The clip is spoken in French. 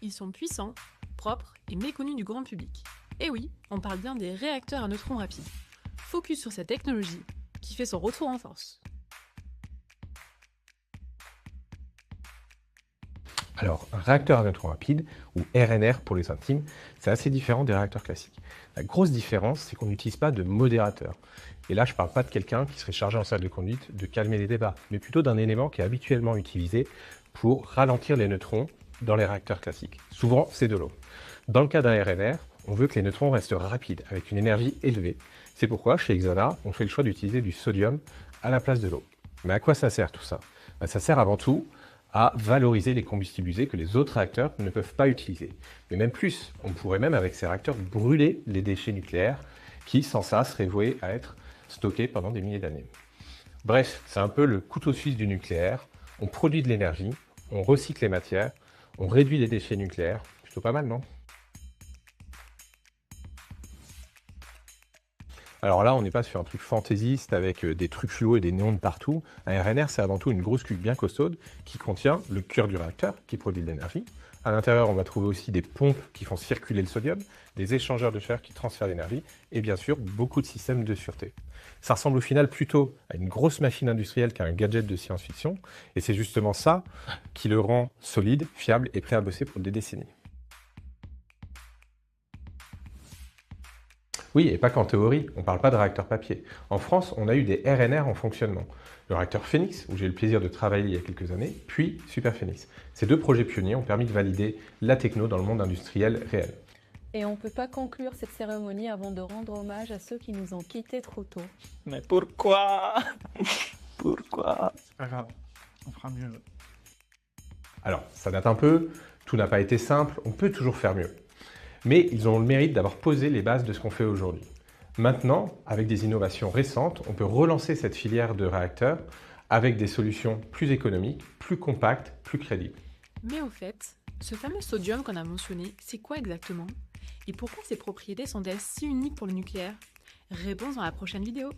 Ils sont puissants, propres et méconnus du grand public. Et oui, on parle bien des réacteurs à neutrons rapides. Focus sur cette technologie qui fait son retour en force. Alors, un réacteur à neutrons rapides, ou RNR pour les intimes, c'est assez différent des réacteurs classiques. La grosse différence, c'est qu'on n'utilise pas de modérateur. Et là, je ne parle pas de quelqu'un qui serait chargé en salle de conduite de calmer les débats, mais plutôt d'un élément qui est habituellement utilisé pour ralentir les neutrons dans les réacteurs classiques. Souvent, c'est de l'eau. Dans le cas d'un RNR, on veut que les neutrons restent rapides, avec une énergie élevée. C'est pourquoi, chez Exona, on fait le choix d'utiliser du sodium à la place de l'eau. Mais à quoi ça sert tout ça? Ça sert avant tout à valoriser les combustibles usés que les autres réacteurs ne peuvent pas utiliser. Mais même plus, on pourrait même avec ces réacteurs brûler les déchets nucléaires qui, sans ça, seraient voués à être stockés pendant des milliers d'années. Bref, c'est un peu le couteau suisse du nucléaire. On produit de l'énergie, on recycle les matières, on réduit les déchets nucléaires. Plutôt pas mal, non? Alors là, on n'est pas sur un truc fantaisiste avec des trucs fluos et des néons de partout. Un RNR, c'est avant tout une grosse cuve bien costaude qui contient le cœur du réacteur qui produit de l'énergie. À l'intérieur, on va trouver aussi des pompes qui font circuler le sodium, des échangeurs de fer qui transfèrent l'énergie et bien sûr beaucoup de systèmes de sûreté. Ça ressemble au final plutôt à une grosse machine industrielle qu'à un gadget de science-fiction et c'est justement ça qui le rend solide, fiable et prêt à bosser pour des décennies. Oui, et pas qu'en théorie, on ne parle pas de réacteur papier. En France, on a eu des RNR en fonctionnement. Le réacteur Phénix, où j'ai eu le plaisir de travailler il y a quelques années, puis Super Phénix. Ces deux projets pionniers ont permis de valider la techno dans le monde industriel réel. Et on ne peut pas conclure cette cérémonie avant de rendre hommage à ceux qui nous ont quittés trop tôt. Mais pourquoi? Pourquoi? C'est pas grave, on fera mieux. Alors, ça date un peu, tout n'a pas été simple, on peut toujours faire mieux. Mais ils ont le mérite d'avoir posé les bases de ce qu'on fait aujourd'hui. Maintenant, avec des innovations récentes, on peut relancer cette filière de réacteurs avec des solutions plus économiques, plus compactes, plus crédibles. Mais au fait, ce fameux sodium qu'on a mentionné, c'est quoi exactement? Et pourquoi ses propriétés sont-elles si uniques pour le nucléaire? Réponse dans la prochaine vidéo.